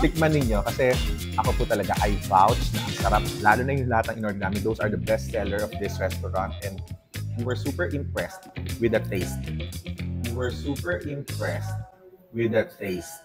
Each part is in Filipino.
Tikman ninyo kasi ako po talaga I vouch na ang sarap. Lalo na yung lahat ng in-order namin. Those are the best seller of this restaurant and we were super impressed with the taste. We were super impressed with the taste.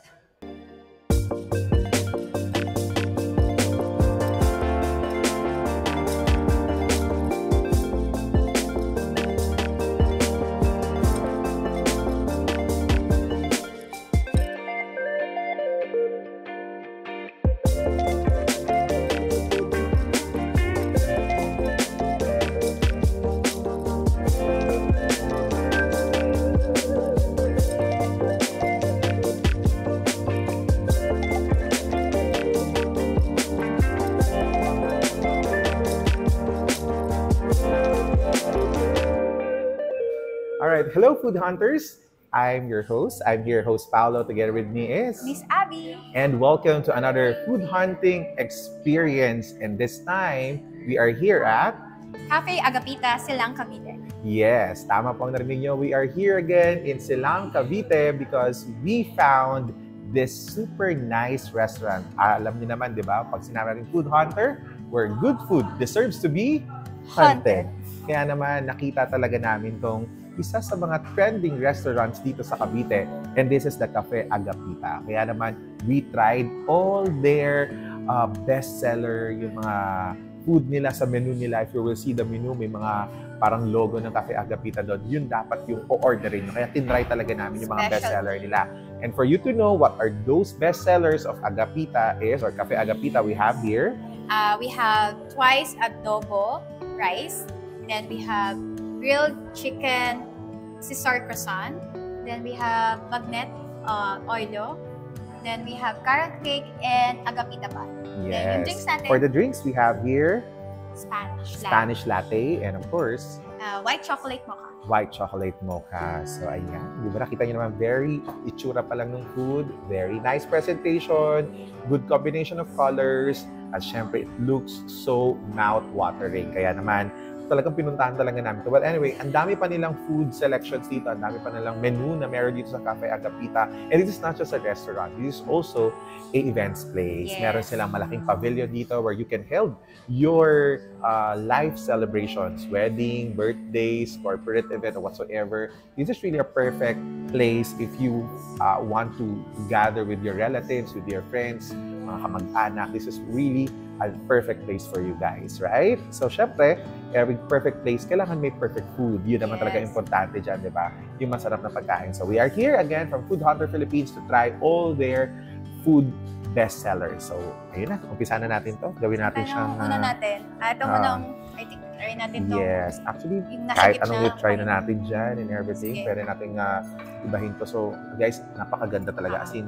Alright, hello food hunters! I'm your host. I'm here, host Paolo. Together with me is Miss Abby. And welcome to another food hunting experience. And this time, we are here at Cafe Agapita, Silang, Cavite. Yes, tama pong narinig nyo. We are here again in Silang, Cavite because we found this super nice restaurant. Alam niyo naman, di ba? Pag sinabi natin food hunter, where good food deserves to be hunted. Kaya naman, nakita talaga namin tong isa sa mga trending restaurants dito sa Cavite, and this is the Cafe Agapita. Kaya naman, we tried all their bestseller, yung mga food nila sa menu nila. If you will see the menu, may mga parang logo ng Cafe Agapita doon. Yun dapat yung o-orderin nyo. Kaya tinry talaga namin yung mga bestseller nila. And for you to know what are those bestsellers of Agapita is, or Cafe Agapita, we have here. We have twice adobo rice. Then we have grilled chicken Caesar croissant. Then we have magnet oilo. Then we have carrot cake and agapita pan. Yes. Then yung drinks natin, For the drinks, we have here Spanish latte and of course, white chocolate mocha. White chocolate mocha. So, ayan. Di ba nakita nyo naman, very itsura pa lang ng food. Very nice presentation. Good combination of colors. At syempre, it looks so mouth-watering. Kaya naman, talagang pinuntahan talaga namin ito. Well, anyway, ang dami pa nilang food selections dito. Ang dami pa nilang menu na meron dito sa Cafe Agapita. And this is not just a restaurant. This is also a events place. Yes. Meron silang malaking pavilion dito where you can hold your life celebrations, wedding, birthdays, corporate event, or whatsoever. This is really a perfect place if you want to gather with your relatives, with your friends, mga kamag-anak. This is really a perfect place for you guys, right? So, syempre, every perfect place, kailangan may perfect food. Yun naman talaga importante dyan, di ba? Yung masarap na pagkain. So, we are here again from Food Hunter Philippines to try all their food bestsellers. So, ayun na. Umpisa na natin to. Gawin natin siyang... Una natin. Ito munang, I think, try natin to. Yes. Actually, Yung nasa kahit gitna, anong i-try na natin dyan and everything, Sige. pwede natin ibahin to. So, guys, napakaganda talaga. As in,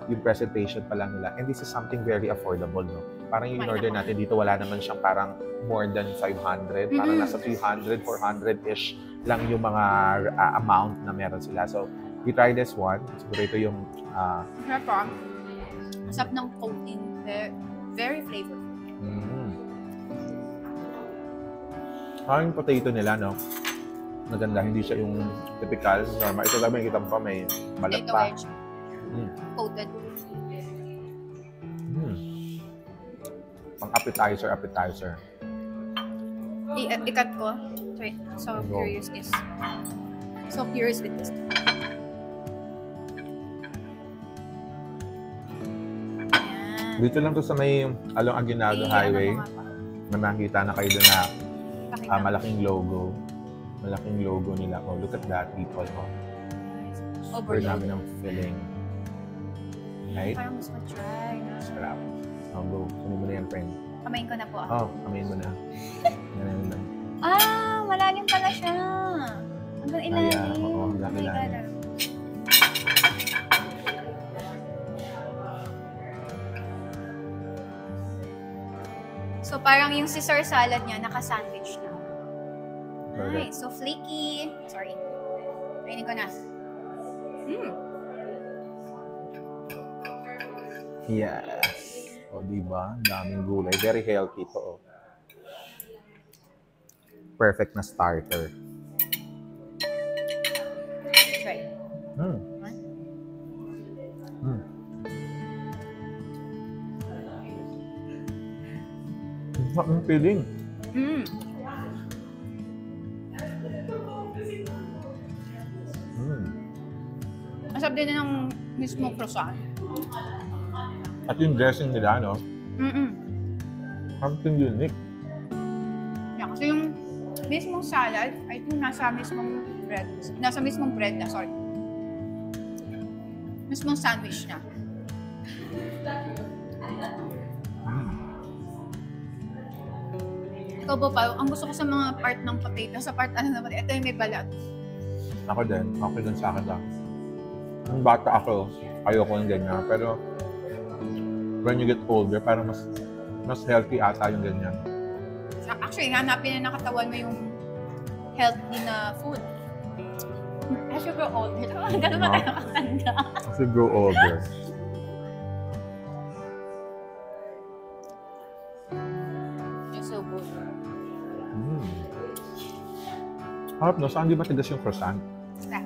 yung presentation pa lang nila. And this is something very affordable, no? Parang yung in-order natin dito, wala naman siyang parang more than 500. Parang nasa 300, 400-ish lang yung mga amount na meron sila. So, we try this one. Siguro ito yung... Masarap ng coating. Very flavorful. Parang yung potato nila, no? Maganda. Hindi siya yung typical. Normal. Ito lang may kita pa, may balat pa. Potato wedge. Coated. Pang appetizer. Ikat ko. Sorry. So curious with this. Ayan. Dito lang to sa may along Aguinaldo Highway. Na makikita na kayo doon na malaking logo. Malaking logo nila. Oh, look at that, people. Oh. Super dami ng filling. Right? Parang mas ma-try. Sarap. Oh, go. Kunin mo na yan, friend. Kamayin ko na po. Oh, kamayin mo na. Ganun lang. Malalim pala siya. Hanggang ilalim. Oo, hanggang ilalim. So, parang yung Caesar salad niya, naka-sandwich na. Nice. So, flaky. Sorry. Kainin ko na. Yes. O, diba? Daming gulay. Very healthy to. Perfect na starter. Try. Mm. Ang feeling. Mm. Masarap din ng mismo croissant. At yung dressing nila, no? Mm-mm. Something unique. Yeah, kasi yung mismong salad, I think nasa mismong bread. Nasa mismong bread na, sorry. Mismong sandwich na. Ikaw ba pa, ang gusto ko sa mga part ng potato, sa part ano naman, ito yung may balat. Ako din. Okay din sa akin lang. Nung bata ako, ayoko ng ganyan. Pero when you get older, parang mas healthy ata yung ganyan. Actually, hanapin na nakatawan mo yung healthy na food. As you grow older, ganun ba tayo makakanda? As you grow older. It's so good. Harap no, saan di ba tigas yung croissant? Basta.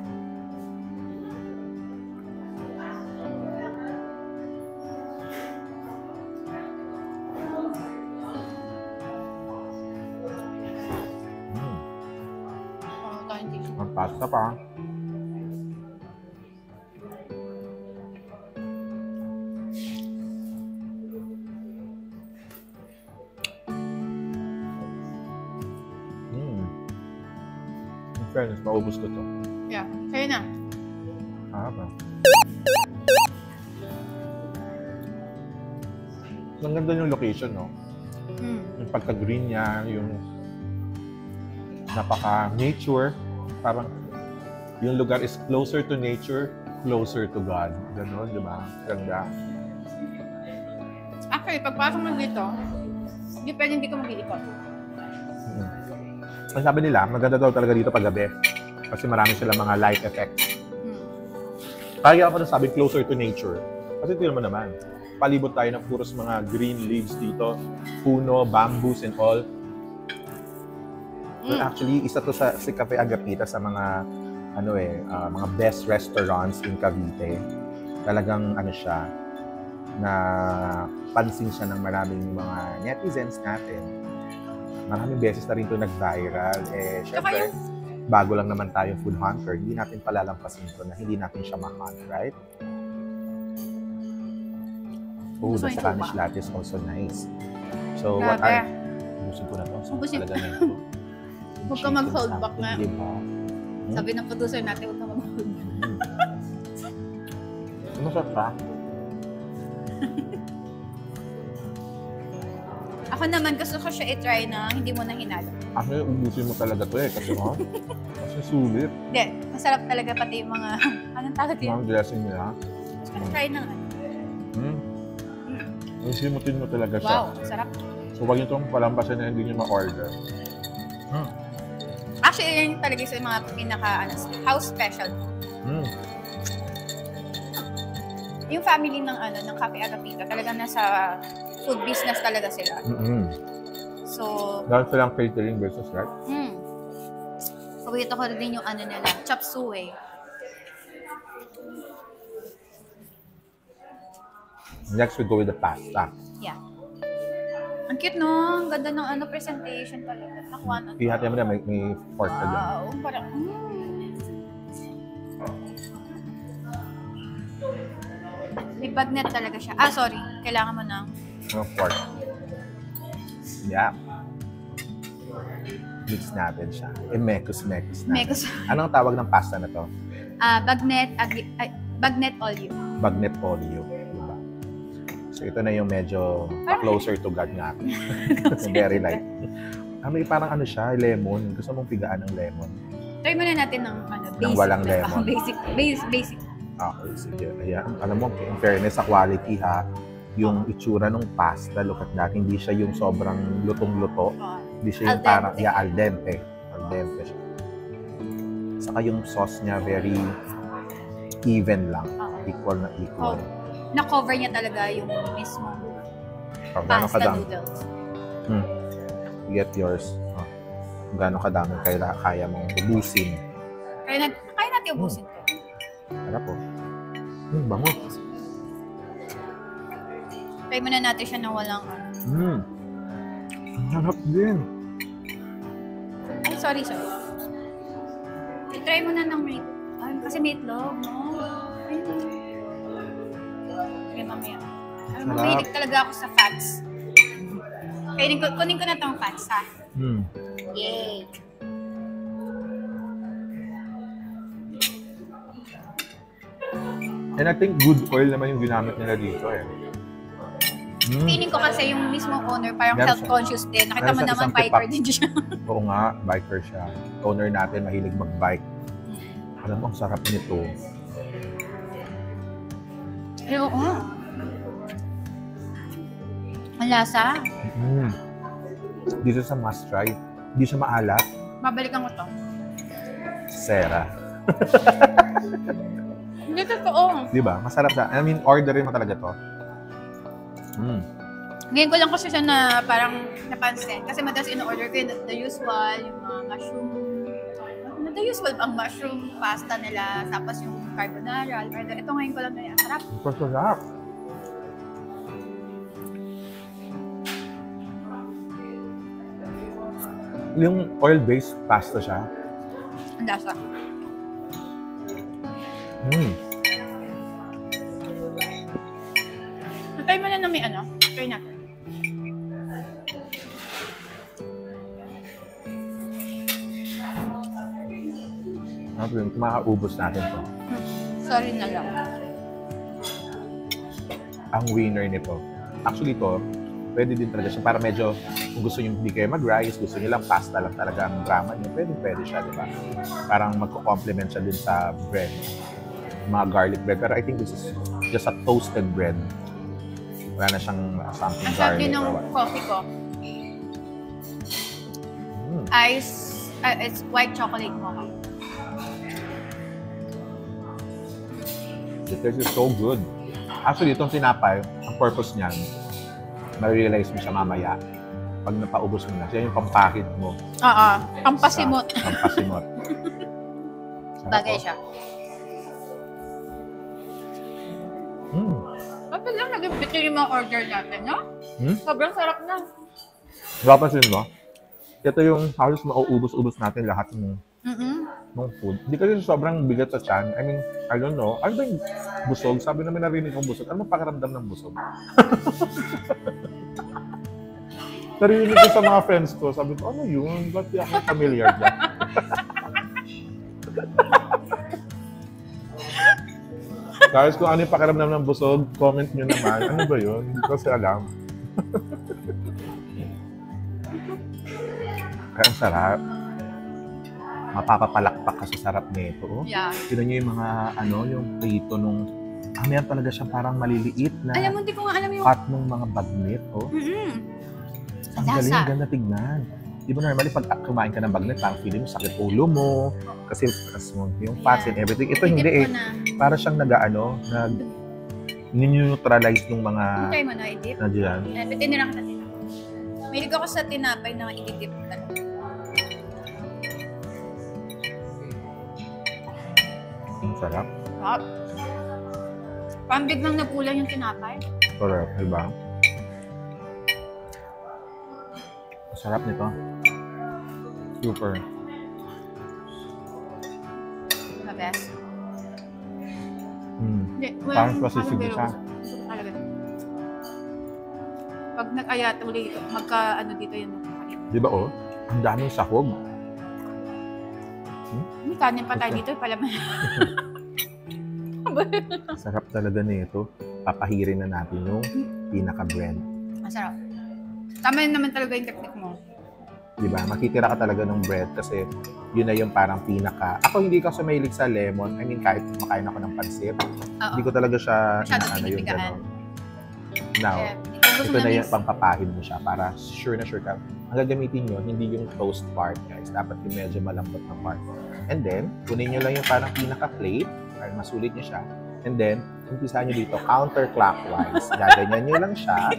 Ang pasta pa. In fairness, maubos ko to. Yeah, sa'yo na. Harap ah. Ang ganda yung location, no? Yung pagka-green niya, yung napaka-nature. Parang yung lugar is closer to nature, closer to God. Ganon, di ba? Ganda. Actually, pagpasok mo dito, hindi pwede hindi ka mag-iikot. Ang sabi nila, maganda daw talaga dito paggabi. Kasi marami silang mga light effects. Kaya ako nasabi closer to nature. Kasi ito naman, palibot tayo ng puros mga green leaves dito. Puno, bamboos and all. Well, actually, isa to sa si Cafe Agapita sa mga mga best restaurants in Cavite. Talagang siya na pansin siya ng maraming mga netizens natin. Maraming beses na rin ito nag-viral. Syempre, bago lang naman tayong food hunter, hindi natin palalampasin ito na hindi natin siya ma-hunt, right? Oh, the Spanish latte is also nice. So, what are... Ubusin ko na ito. Ubusin. Talaga na ito. Huwag ka mag-hold back na. Diba? Sabi ng producer natin, huwag ka mag-hold back. Masarap pa. Ako naman, gusto ko siya i-try na hindi mo na hinalo. Ako ubusin mo talaga ito kasi kasi sulit. Hindi, masarap talaga pati yung mga, anong tawag yun? Mga dressing nila. Gusto ko try ng Isimutin mo talaga siya. Wow, sarap. So, wag nyo itong palampasin na hindi nyo ma-order. Actually, yun talaga sa mga pinaka, house special. Yung family ng ng Cafe Agapita, talaga nasa food business talaga sila. So, dahil silang catering business, right? Paborito ko rin yung nila, chop suey. Next, we go with the pasta. Yeah. Ang cute, no? Ang ganda ng presentation talaga. Nakuha na. Ihati mo na, may fork ka dyan. Wow, parang, May bagnet talaga siya. Ah, sorry. Kailangan mo ng... Fork. Yeah. Mix natin siya. Mekos-mekos natin. Mekos. Anong tawag ng pasta na to? Bagnet olio. Bagnet olio. Diba? So, ito na yung medyo closer to God nga. Very light. May parang siya, lemon. Gusto mong pigaan ng lemon. Try muna natin ng basic. Ng walang lemon. Basic. Okay, sige. Ayan. Alam mo, in fairness sa quality yung itsura ng pasta, look at that, hindi siya yung sobrang lutong-luto. Hindi siya yung parang, al dente. Al dente siya. Saka yung sauce niya, very even lang. Equal na equal. Na-cover niya talaga yung mismo pasta noodles. Get yours. Gano'ng kadaming kaya mong ubusin. Kaya natin ubusin to. Harap po. Bango. Try muna natin siya na walang ano. Ang sarap din. Ay, sorry. I-try mo na ng meat. Ay, kasi meatloaf, no? Ay, okay, mamaya. Ay, mahilig talaga ako sa fats. Kunin ko na tong fats, ha? Yay! And I think good oil naman yung ginamit nila dito eh. Feeling ko kasi yung mismo owner parang Meron health conscious din. Nakita mo meron naman isang biker tipak. din siya. Oo nga, biker siya. Owner natin, mahilig mag-bike. Alam mo, ang sarap nito. Ay, oo. Ang lasa. Dito sa must try. Hindi siya maalat. Babalikan ko to. Sera. Hindi totoo. Di ba? Masarap siya. I mean, orderin mo talaga to. Ngayon ko lang kasi siya na parang napansin. Kasi madalas in-order ko yung the usual, yung mga mushroom. The usual ang mushroom pasta nila. Tapos yung carbonara. Ito ngayon ko lang na yan. Sarap. Masarap. Yung oil-based pasta siya. Ang lasa. Try mo na may ano. Try natin. Makaubos natin to. Sorry na lang. Ang winner nito. Actually to, pwede din talaga siya. Para medyo, kung gusto nyo hindi kayo mag-rice, gusto nyo lang pasta lang talaga ang drama nyo, pwede siya, di ba? Parang magko-complement siya din sa bread. Mga garlic bread. Pero I think this is just a toasted bread. Wala na siyang something Ang sarap garlic din ng or what. coffee ko. It's white chocolate mocha. The taste is so good. Actually, itong tinapay, ang purpose niyan, ma-realize mo siya mamaya pag napaubos mo na. Siya yung pampakit mo. Oo. Pampasimot. Pampasimot. Bagay siya. Bakit lang naging bitter yung mga order natin, no? Sobrang sarap na. Napapansin mo? Ito yung halos mauubos-ubos natin lahat ng food. Hindi kasi sobrang bigat sa tiyan. I mean, I don't know. Ano ba yung busog? Sabi namin narinig kong busog. Ano pakiramdam ng busog? Narinig ko sa mga friends ko. Sabi ko, ano yun? Ba't di ako familiar dyan? Guys, kung ano yung pakiramdam ng busog, comment nyo naman. Ano ba yun? Hindi ko kasi alam. Kaya ang sarap. Mapapapalakpak ka sa sarap nito. Yeah. Tignan nyo yung mga, yung prito nung, yan talaga siyang parang maliliit na Alam mo, hindi ko nga alam yung... cut nung mga bagnet. Ang galing, ang ganda tignan. Di ba normally pag kumain ka ng bagnet, parang feeling mo sakit ulo mo. Kasi yung fats and everything. Ito hindi eh. Para siyang nag-neutralize nung mga... Try mo na, i-dip. Na dyan. Tinirang ka na tinapay. Mahilig ako sa tinapay na i-dip ka. Ang sarap. Sarap. Parang biglang nagkulang yung tinapay. Correct, diba? Ang sarap nito. Super. The best. Parang specific siya. Talaga. Pag nag-ayat ulit, magka-ano dito yun. Di ba ang daming sahog. May kanin pa tayo dito, palaman. Sarap talaga nito. Papahirin na natin yung pinaka-bread. Masarap. Tama yun naman talaga yung technique mo. Diba? Makitira ka talaga ng bread kasi yun na yung parang pinaka... Ako hindi kasi mahilig sa lemon. I mean, kahit makain ako ng pansit. Hindi ko talaga siya yung gano'n. Now, ito na yung pangpapahid mo siya para sure na sure ka. Ang gagamitin nyo, hindi yung toast part, guys. Dapat yung medyo malambot na part. And then, kunin nyo lang yung parang pinaka-plate para masulit nyo siya. And then, umpisa nyo dito, counterclockwise. Gaganyan nyo lang siya.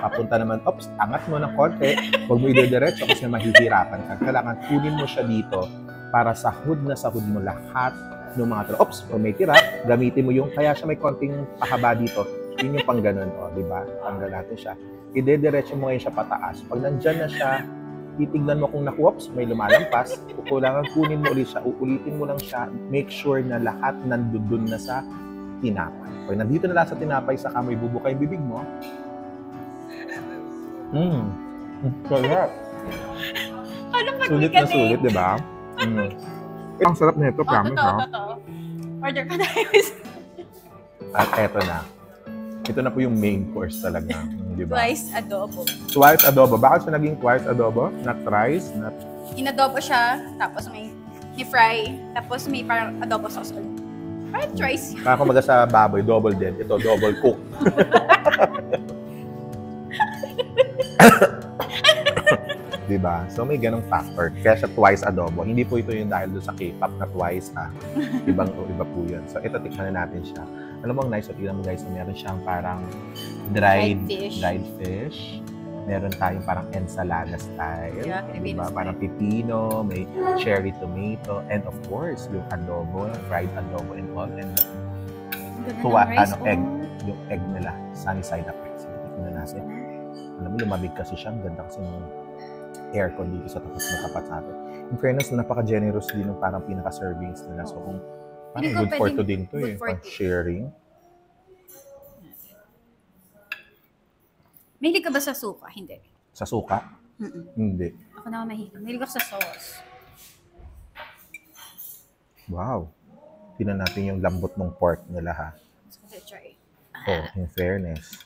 Papunta naman, angat mo ng konti. Huwag mo idediretso kasi mahihirapan ka. Kailangan kunin mo siya dito para sahod na sahod mo lahat ng mga tira. Kung may tira, gamitin mo yung, kaya siya may konting pahaba dito. Yun yung pang ganun, o, di ba? Tanggal natin siya. Idediretso mo ngayon siya pataas. Pag nandyan na siya, titignan mo kung whoops, may lumalampas. Kukulangan, kunin mo ulit siya. Uulitin mo lang siya. Make sure na lahat nandun na sa tinapay. Pag nandito na lang sa tinapay, saka mo ibubuka yung bibig mo. Sarap. Ano pag Sulit na sulit, di ba? Ang sarap nito, promise, no? Totoo. Order ka na. At eto na. Ito na po yung main course talaga. Di ba? Twice adobo. Twice adobo. Bakit siya naging twice adobo? Not thrice? Not... Inadobo siya, tapos may fry, tapos may parang adobo sauce ulit. Parang twice. Kaya kumaga sa baboy, double dead. Ito, double cook. Diba? So may ganong factor. Kaya siya twice adobo. Hindi po ito yung dahil doon sa K-pop na twice, ha? Iba po yun. So ito, tikman na natin siya. Alam mo, ang nice. So, tignan mo guys, meron siyang parang dried fish. Meron tayong parang ensalada style. Yeah, diba? Parang pipino, may cherry tomato, and of course, yung adobo, fried adobo and all. And egg. Yung egg nila, sunny side up egg. So, tikman na natin. Alam mo, lumabig kasi siya. Ang ganda kasi ng aircon dito sa tapos na tapat sa atin. In fairness, napaka-generous din ng parang pinaka-servings nila. So, kung parang good for two din to eh. Pang sharing. Mahilig ka ba sa suka? Hindi. Sa suka? Hindi. Ako naman mahilig. Mahilig ako sa sauce. Wow. Tingnan natin yung lambot ng pork nila, ha? Let's try. Oh, in fairness.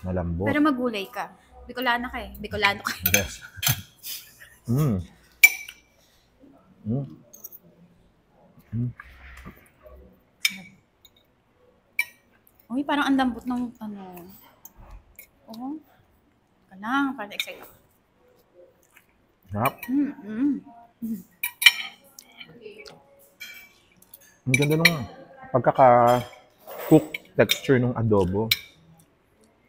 Malambot. Pero magulay ka. Bicolano ka eh. Bicolano ka. Yes. Uy, parang ang lambot ng ano. Oo. Ka lang. Parang excited ako. Sarap. Ang ganda nung pagkaka-cook texture ng adobo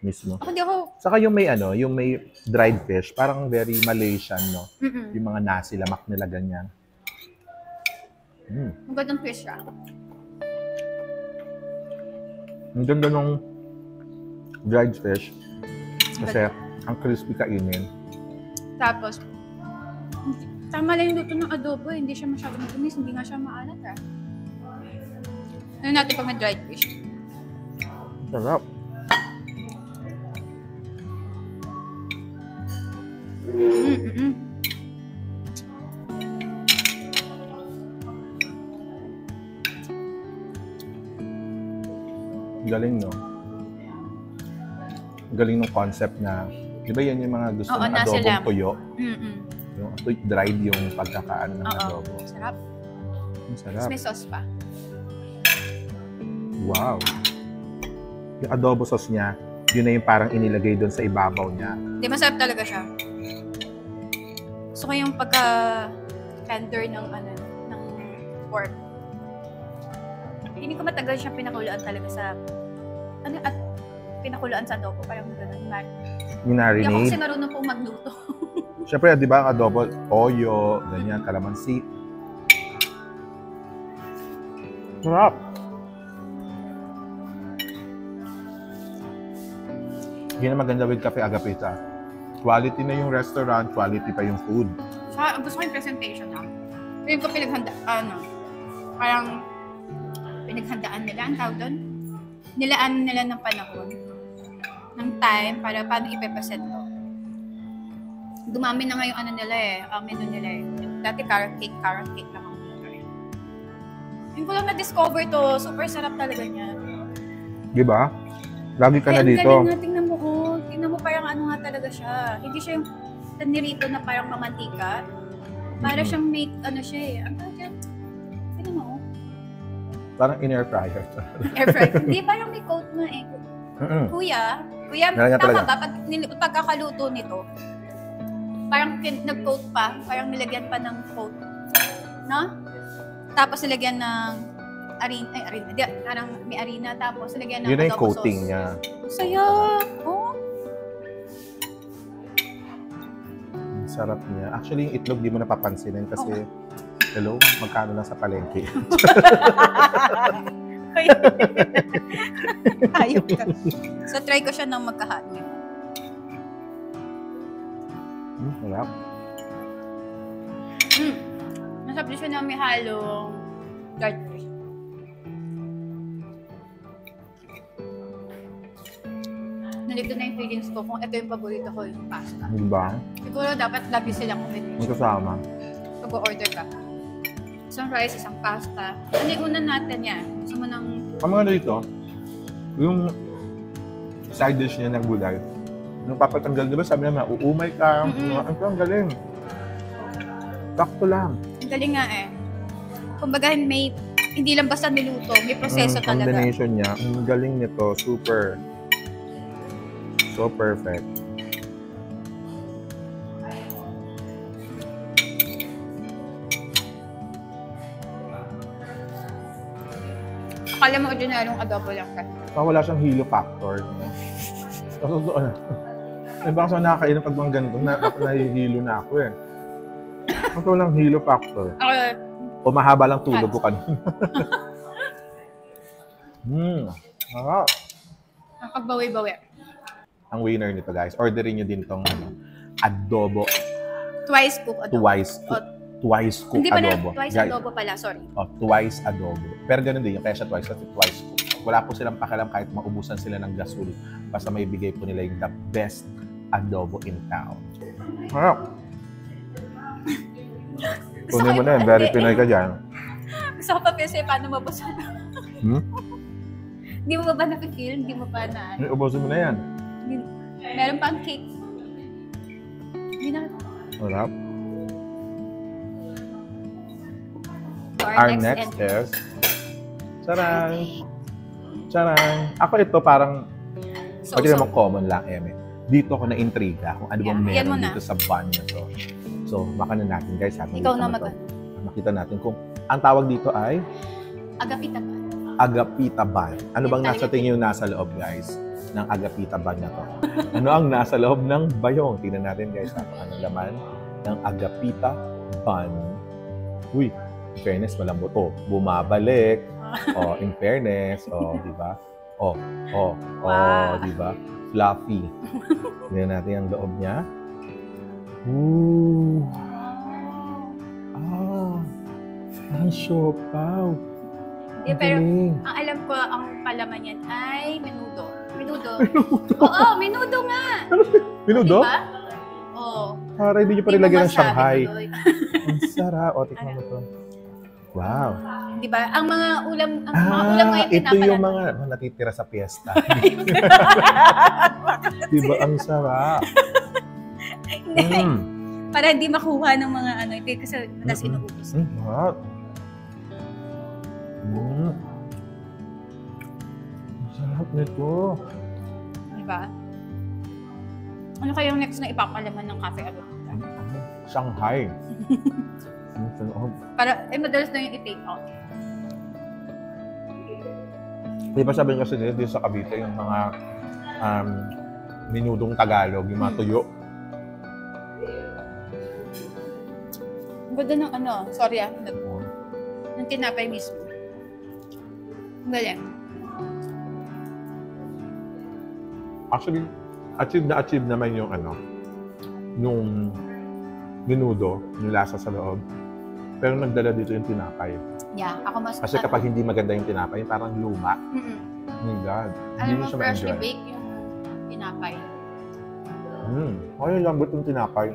mismo. Ako di ako... Saka yung may yung may dried fish, parang very Malaysian, no? Yung mga nasi lamak nila ganyan. Ang gandang fish siya. Ang ganda nung dried fish. Kasi ang crispy kainin. Tapos, tama lang yung luto ng adobo. Hindi siya masyadong matumis. Hindi nga siya maalat, ha? Ano natin pag may dried fish? Sarap. Galing, no? Galing ng concept na, di ba yan yung mga gusto ng adobong tuyo? Yung dried yung pagkakaan ng adobo. Sarap. Ang sarap. May sauce pa. Wow. Yung adobo sauce niya, yun na yung parang inilagay doon sa ibabaw niya. Hindi, masarap talaga siya. Gusto ko yung pagka-tender ng pork. Hindi ko matagal siya pinakuluan talaga sa pinakuluan sa adobo. Parang gano'n. Marinade. Hindi ako kasi marunong pong magluto. Siyempre, di ba ang adobo, toyo, ganyan, kalamansi. Sarap. Hindi na maganda with Cafe Agapita. Quality na yung restaurant, quality pa yung food. Gusto ko yung presentation na. Hindi ko parang pinaghandaan nila, ang tawag doon. Nilaan nila ng panahon, ng time, para paano ipepresent to. Dumami na nga yung menu nila eh. Dati carrot cake lang ang menu eh. Yung ko lang na-discover to, super sarap talaga niya. Diba? Lagi ka na dito. Ang galing na, tingnan mo parang nga talaga siya. Hindi siya yung tanirito na parang mamantika. Para siyang make, siya eh. Ang tawag yan? Tingnan mo. Parang in-air fryer. Air fryer. Hindi, parang may coat na eh. Kuya, tama ba? Pagkakaluto nito, parang nag-coat pa, parang nilagyan pa ng coat. No? Tapos nilagyan ng parang may harina, tapos nilagyan ng yun na yung adobo coating sauce. niya. Saya! Oh. Sarap niya. Actually, yung itlog di mo napapansinin kasi, hello, magkano lang sa palengke. Ayop ka. So, try ko siya ng magkahalo. Sarap. Masarap din siya na may halong garlic. Nalito na yung feelings ko kung ito yung paborito ko yung pasta. Diba? Siguro dapat lagi silang Ang combination. kasama. Pag-order ka. Isang rice, isang pasta. Ano yung una natin yan? Gusto mo ng... Ang mga dito, yung side dish niya ng gulay, nung papatanggal, di ba sabi naman, uumay ka, ang galing. Sakto lang. Ang galing nga eh. Kumbaga may... Hindi lang basta niluto, may proseso talaga. Combination niya, ang galing nito, super. So perfect. Akala mo ordinaryong adobo lang ka. Wala siyang hilo factor. Tapos doon, baka sa nakakain pag mga ganito, nahihilo na ako eh. Ito lang hilo factor. O mahaba lang tulog ko kanina. Sarap. Nakagbawi-bawi. Ang winner nito guys, orderin nyo din tong adobo. Twice cook adobo. Twice cook Hindi pala, adobo. twice Guys, adobo pala, sorry. Twice adobo. Pero ganun din, kaya siya twice cook. Wala po silang pakialam kahit maubusan sila ng gasol. Basta may bigay po nila yung the best adobo in town. Harap. Kunin mo na yan, very Pinoy ka dyan. Gusto ko pa kasi paano mabusog. Hindi mo ba na-feel? Hindi mo pa na... Ubusin mo na yan. Meron pang cake. Hindi na... Harap. Our next is... Charang! Charang! Ako ito parang... Pwede naman common lang, Eme. Dito ako na-intriga kung ano bang meron dito sa bun na to. So, baka na natin guys. Ikaw na makita natin kung ang tawag dito ay... Agapita bun. Agapita bun. Ano bang nasa tingin yung nasa loob guys ng agapita bun na to? Ano ang nasa loob ng bayong? Tingnan natin guys. Ano laman ng agapita bun? Uy! In fairness, malambot. Bumabalik. In fairness. Di ba? Wow. Di ba? Fluffy. Tingnan natin ang loob niya. Ooh. Ang siopaw. Pero ang alam ko, ang palaman yan ay menudo. Menudo. Oo, menudo nga. Menudo? Diba? Oo. Para hindi nyo pa rin lagyan ng Shanghai. Ang sarap. Tikman mo to. Wow. Di ba? Ang mga ulam, ngayon ito yung mga natitira sa piyesta. Di ba ang sarap? Para hindi makuha ng mga ano, ito kasi madalas inuubos. Sarap. Sarap nito. Di ba? Ano kayong next na ipapalaman ng cafe agad? Shanghai. Para, madalas na yung i-take out. Di ba sabi kasi nila dito sa Cavite, yung mga minudong Tagalog, yung mga tuyo. Ang ganda ng ano, sorry ng tinapay mismo. Ang galing. Actually, achieve naman yung ano, nung minudo, yung lasa sa loob. Pero nagdala dito yung tinapay. Yeah, ako mas... Kasi kapag hindi maganda yung tinapay, parang luma. Oh my God. Alam mo, freshly baked yung tinapay. Ay, lambot yung tinapay.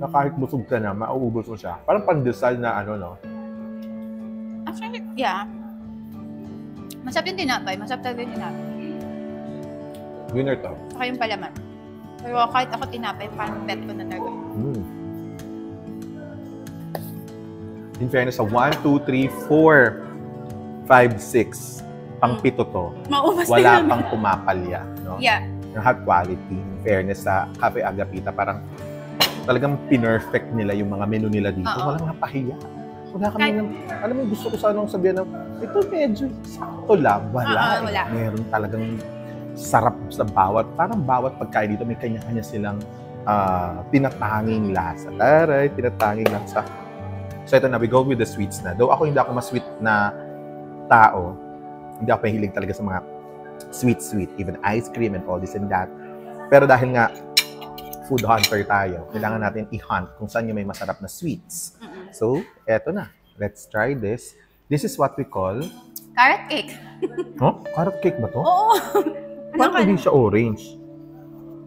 Na kahit busog ka na, mauubos mo siya. Parang pandesal na ano, no? Actually, yeah. Masarap yung tinapay. Masarap talaga yung tinapay. Winner to. Saka yung palaman. Pero kahit ako tinapay, parang bet ko na talaga. In fairness, sa 1, 2, 3, 4, 5, 6, pang-pito to. Maubos wala na pang pumapalya. No? Yeah. Yung hot quality. In fairness, sa Cafe Agapita, parang talagang pinerfect nila yung mga menu nila dito. Walang napahiya. Wala kami ng, alam mo, gusto ko sanang sabihin na, ito medyo sakto lang. Wala. Meron talagang sarap sa parang bawat pagkain dito, may kanya-kanya silang tinatanging lasa. Taray, tinatanging lasa. So ito na, we go with the sweets na. Though ako hindi ako mas-sweet na tao, hindi ako mahilig talaga sa mga sweet, even ice cream and all this and that. Pero dahil nga, food hunter tayo, kailangan natin i-hunt kung saan yung may masarap na sweets. So, eto na. Let's try this. This is what we call... Carrot cake. Oh, carrot cake ba to? Oo. Parang hindi siya orange.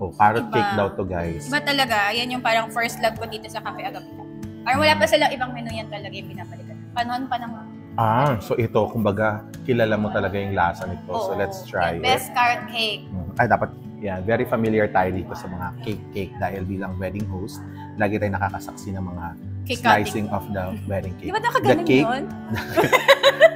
Oh, carrot cake daw to, guys. Iba talaga. Yan yung parang first love ko dito sa Cafe Agapita. Parang wala pa silang ibang menu, yan talaga yung pinapalitan. Panahon pa naman. So ito, kumbaga, kilala mo talaga yung lasa nito. So let's try it. Best carrot cake. Ay, dapat, very familiar tayo dito sa mga cake dahil bilang wedding host, lagi tayo nakakasaksi ng mga cake slicing of the wedding cake. Di ba nakagaling yun?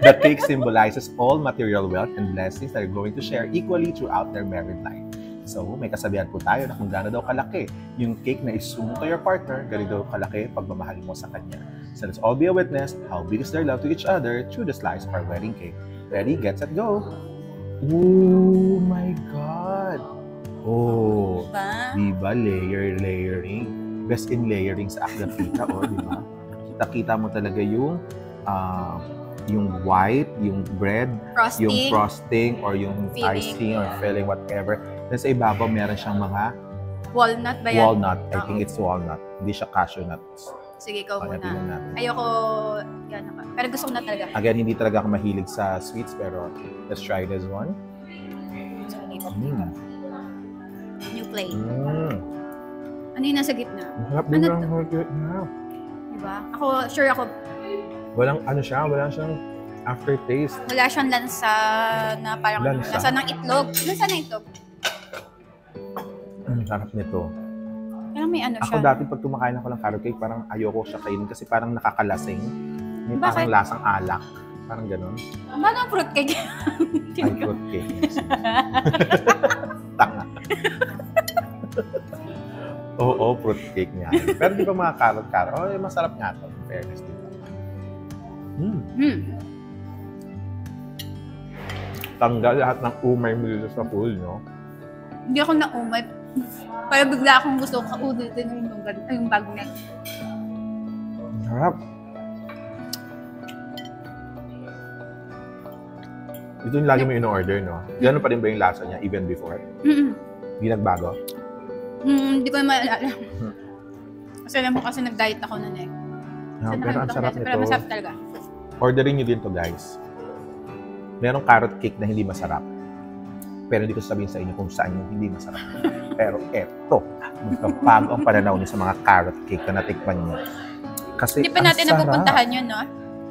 The cake symbolizes all material wealth and blessings that are going to share equally throughout their married life. So, may kasabihan po tayo na kung gaano daw kalaki yung cake na isumo to your partner, ganito daw kalaki pagmamahal mo sa kanya. So, let's all be a witness how big is their love to each other through the slice of our wedding cake. Ready, get, set, go! Oh my God! Oh, diba layering? Best in layering sa Agapita, diba? Kita-kita mo talaga yung white, yung bread, frosting, yung frosting, or yung icing, or filling, whatever. Then sa ibabaw, meron siyang mga walnut ba yan? Walnut. I think it's walnut. Hindi siya cashew nuts. Sige, ikaw muna. Ayoko, yan ako. Pero gusto ko na talaga. Again, hindi talaga ako mahilig sa sweets, pero let's try this one. New plate. Ano yung nasa gitna? Masarap din ang gitna. Diba? Ako, sure ako. Walang siyang aftertaste. Wala siyang lansa na parang lansa ng itlog. Lansa ng itlog. Sarap nito. Parang may ano siya. Ako dati pag kumakain ako ng carrot cake, parang ayoko siya kainin kasi parang nakakalasing. May parang lasang alak. Parang ganun. Paano ang fruit cake? Ay, fruit cake. Tanga. Oo, fruit cake niya. Pero di ba mga carrot? Oh, masarap nga ito. In fairness dito. Tanggal lahat ng umay mo dito sa pool, no? Hindi ako na-umay. Kaya bigla akong gusto ko kaulitin yung bagnet. Harap. Ito yung lagi mo in-order, no? Gano'n pa rin ba yung lasa niya even before? Hindi nagbago? Hindi ko na maalala. Kasi alam mo kasi nag-diet ako nun eh. Pero ang sarap nito. Pero masarap talaga. Orderin nyo din to, guys. Merong carrot cake na hindi masarap. Pero hindi ko sabihin sa inyo kung saan yung hindi masarap. Pero eto, magkabago ang pananaw niyo sa mga carrot cake na natikman niyo. Kasi hindi pa natin napupuntahan yun, no?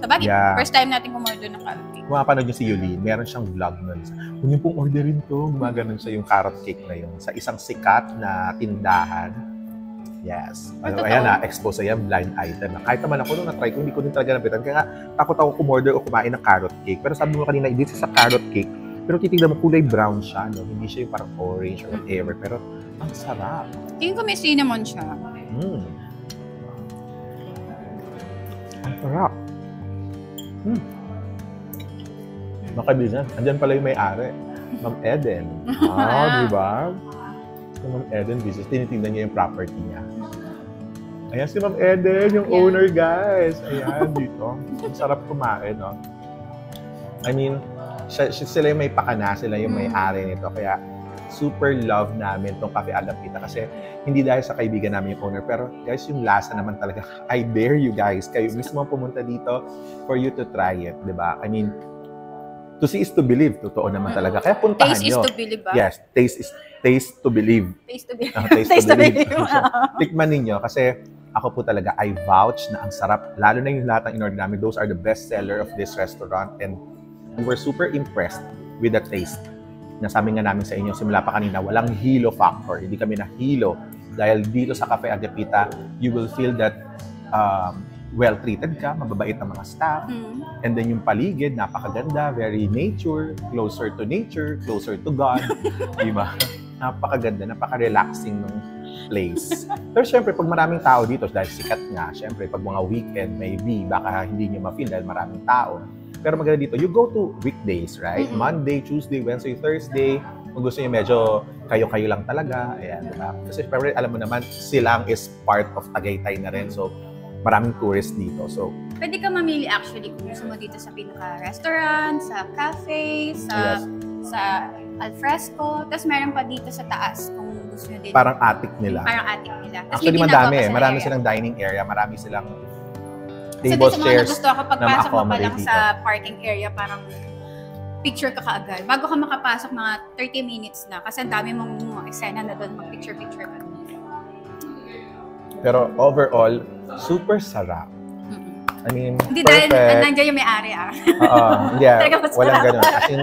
Sabagay, first time natin kumorder ng carrot cake. Kung mapanood niyo si Yuli, meron siyang vlog nun. Kung yung pong orderin to, gumaganon siya yung carrot cake na yun sa isang sikat na tindahan. Yes. Ayan na, expose yan, blind item. Kahit naman ako nung na-try ko, hindi ko din talaga nabitan. Kaya nga, takot ako kumorder o kumain ng carrot cake. Pero sabi mo kanina, this is a carrot cake. Pero titignan mo, kulay brown siya, no? Hindi siya yung parang orange or whatever. Pero ang sarap. Tingin ko may cinnamon siya. Ang sarap. Makabisan. Andyan pala yung may-ari. Ma'am Eden. Di ba? Si Ma'am Eden, business. Tinitingnan niya yung property niya. Ayan si Ma'am Eden, yung owner, guys. Ayan, dito. Ang sarap kumain, no? I mean, sila yung may pakana, sila yung may-ari nito. Kaya, super love namin itong Cafe Agapita kasi hindi dahil sa kaibigan namin yung owner. Pero, guys, yung lasa naman talaga. I dare you guys. Kayo mismo pumunta dito for you to try it, di ba? I mean, to see is to believe. Totoo naman talaga. Kaya puntahan taste nyo. Taste is to believe, ba? Yes, taste to believe. Taste to believe. Taste to believe. Tikman ninyo kasi ako po talaga, I vouch na ang sarap. Lalo na yung lahat ng in-order namin. Those are the best seller of this restaurant and we were super impressed with the taste. Nasabi nga namin sa inyo, simula pa kanina, walang hilo factor. Hindi kami nahilo. Dahil dito sa Cafe Agapita, you will feel that well-treated ka, mababait ang mga staff. And then yung paligid, napakaganda, very nature, closer to God. Diba? Napakaganda, napaka-relaxing ng place. Pero syempre, pag maraming tao dito, dahil sikat nga, syempre, pag mga weekend, maybe, baka hindi nyo ma-feel dahil maraming tao. Pero maganda dito, you go to weekdays, right? Monday, Tuesday, Wednesday, Thursday. Kung gusto niyo medyo kayo-kayo lang talaga. Ayan, diba? Kasi pero alam mo naman, Silang is part of Tagaytay na rin. So, maraming tourists dito. So, pwede ka mamili actually kung gusto mo dito sa pinaka-restaurant, sa cafe, sa alfresco. Tapos meron pa dito sa taas kung gusto nyo din. Parang attic nila. Parang attic nila. Tas Actually, may ginagawa madami. pa silang Marami area. silang dining area. Marami silang So, tables, dito mga chairs. nagustuhan ko, pagpasok mo pa ma-accommodate lang dito. sa parking area, parang picture ka kaagad. Bago ka makapasok, mga 30 minutes na. Kasi ang dami mong eksena na doon, mag-picture-picture ka. Pero overall, super sarap. I mean, Hindi dahil perfect. nandiyan yung may-ari Yeah, Talaga masarap. walang ganun. As in,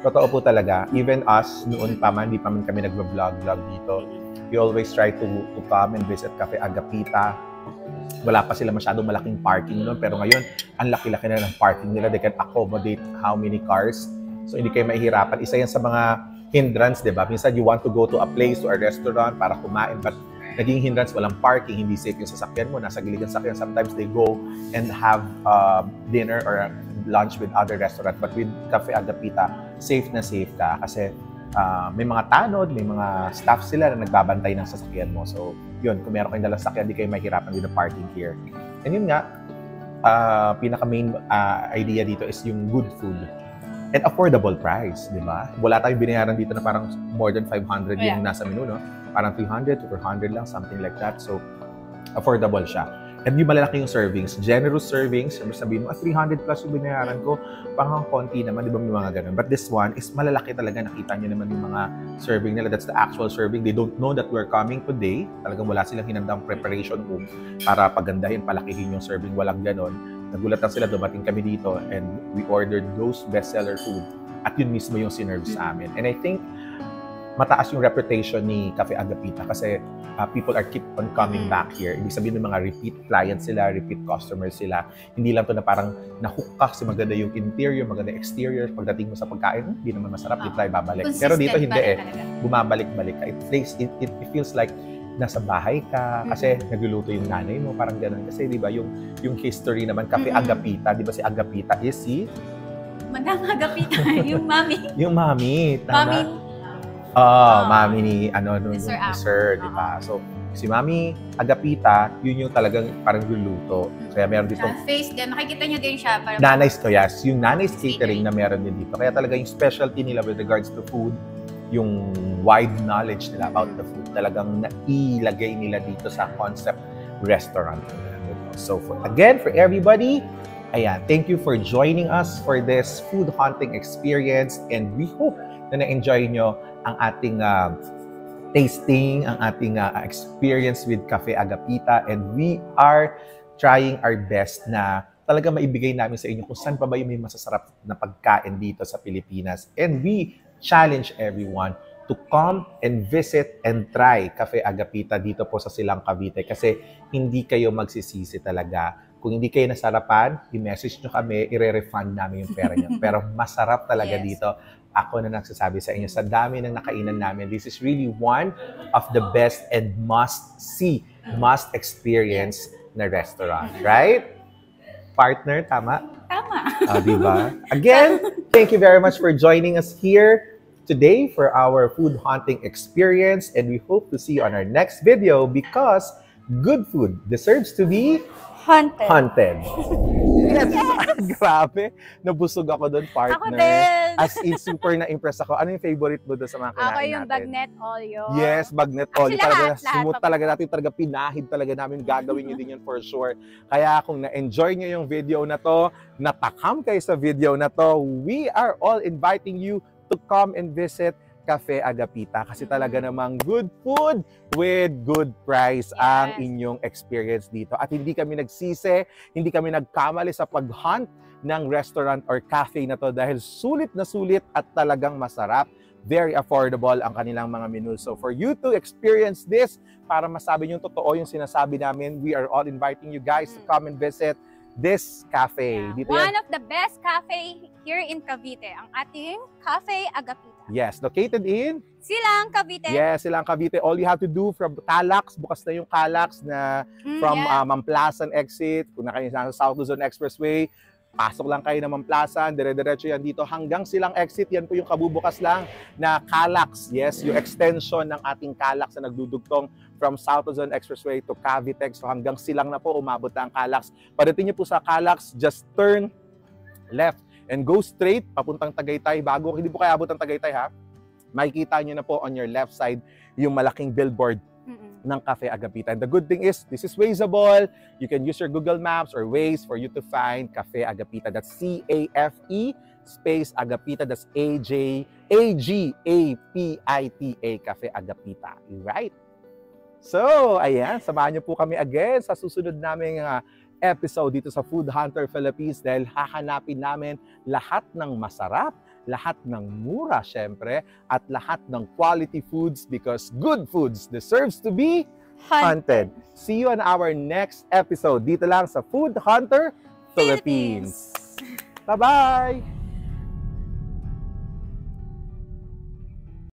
totoo po talaga. Even us, noon pa man, hindi pa man kami nagbablog dito. We always try to come and visit Cafe Agapita. Wala pa sila masyadong malaking parking noon. Pero ngayon, ang laki-laki na ng parking nila. They can accommodate how many cars. So, hindi kayo mahihirapan. Isa yan sa mga hindrance, di ba? Minsan, you want to go to a place, to a restaurant para kumain. But naging hindrance, walang parking, hindi safe yung sasakyan mo. Nasa gilid ng sasakyan. Sometimes they go and have dinner or lunch with other restaurant. But with Cafe Agapita, safe na safe ka. Kasi may mga tanod, may mga staff sila na nagbabantay ng sasakyan mo. So, yun, kung meron kayong dalang sasakyan, di kayo mahirapan with the parking here. And yun nga, pinaka-main idea dito is yung good food and affordable price, di ba? Wala tayong binayaran dito na parang more than 500 yung nasa menu, no? Parang 300 to 400 lang, something like that. So, affordable siya. And yung malalaki yung servings, generous servings, sabihin mo, 300 plus yung binayaran ko, parang konti naman, di ba may mga ganun. But this one is malalaki talaga, nakita nyo naman yung mga serving nila. That's the actual serving. They don't know that we're coming today. Talagang wala silang hinandang preparation room para pagandahin, palakihin yung serving. Walang ganun. Nagulat lang sila, dumating kami dito and we ordered those bestseller food. At yun mismo yung sinerve sa amin. And I think, mataas yung reputation ni Cafe Agapita kasi people are keep on coming back here. Ibig sabihin ng mga repeat clients sila, repeat customers sila. Hindi lang to na parang nahook ka kasi maganda yung interior, maganda yung exterior. Pagdating mo sa pagkain, hindi naman masarap, di tayo babalik. Pero dito hindi bumabalik-balik ka. It feels like nasa bahay ka kasi nagluluto yung nanay mo, parang gano'n. Kasi di ba yung history naman, Cafe Agapita, di ba si Agapita is si? Madam Agapita, yung mami. Yung mami, tama? Mami ni Sir, di ba? So, si Mami Agapita, yun yung talagang parang luluto. Kaya meron dito. Face din, makikita nyo din siya. Nanay's, yes, yung Nanay's Catering na meron din dito. Kaya talaga yung specialty nila with regards to food, yung wide knowledge nila about the food, talagang nailagay nila dito sa concept restaurant. So, for everybody, ayan, thank you for joining us for this food hunting experience and we hope na na-enjoy nyo ang ating tasting, ang ating experience with Cafe Agapita and we are trying our best na talaga maibigay namin sa inyo kung saan pa ba yung may masasarap na pagkain dito sa Pilipinas. And we challenge everyone to come and visit and try Cafe Agapita dito po sa Silang Cavite kasi hindi kayo magsisisi talaga. Kung hindi kayo nasarapan, i-message nyo kami, i-refund namin yung pera nyo. Pero masarap talaga dito. Ako na nagsasabi sa inyo, sa dami ng nakainan namin, this is really one of the best and must-see, must-experience na restaurant. Right? Partner, tama? Tama. Diba? Again, thank you very much for joining us here today for our food hunting experience and we hope to see you on our next video because good food deserves to be haunted. Yes! Grabe. Nabusog ako doon, partner. Ako din. As in, super na-impress ako. Ano yung favorite mo doon sa mga kinain natin? Ako yung bagnet olio. Yes, bagnet Actually, olio. Talaga, lahat. smooth talaga natin. Talaga pinahid talaga namin. Gagawin nyo din yun for sure. Kaya kung na-enjoy nyo yung video na to, natakam kayo sa video na to, we are all inviting you to come and visit Cafe Agapita kasi talaga namang good food with good price ang inyong experience dito. At hindi kami nagsisi, hindi kami nagkamali sa pag-hunt ng restaurant or cafe na to dahil sulit na sulit at talagang masarap. Very affordable ang kanilang mga menu. So for you to experience this, para masabi nyo totoo yung sinasabi namin, we are all inviting you guys to come and visit this cafe. Dito One of the best cafe here in Cavite, ang ating Cafe Agapita. Yes, located in Silang Cavite. Yes, Silang Cavite. All you have to do from Calax, bukas na yung Calax na from Mamplasan exit, kung kayo nasa South Luzon Expressway, pasok lang kayo ng Mamplasan, dire-diretso yan dito hanggang Silang exit, yan po yung kabubukas lang na Calax. Yes, yung extension ng ating Calax na nagdudugtong from South Luzon Expressway to Cavite. So hanggang Silang na po, umabot na ang Calax. Pagdating niyo po sa Calax, just turn left and go straight papuntang Tagaytay. Bago, hindi po kayo abot ng Tagaytay ha. makikita nyo na po on your left side yung malaking billboard ng Cafe Agapita. And the good thing is, this is Wazeable. You can use your Google Maps or Waze for you to find Cafe Agapita. That's C-A-F-E space Agapita. That's A-G-A-P-I-T-A, Cafe Agapita. Right? So, ayan, samahan niyo po kami again sa susunod naming episode dito sa Food Hunter Philippines dahil hahanapin namin lahat ng masarap, lahat ng mura syempre, at lahat ng quality foods because good foods deserves to be hunted. See you on our next episode dito lang sa Food Hunter Philippines. Bye-bye!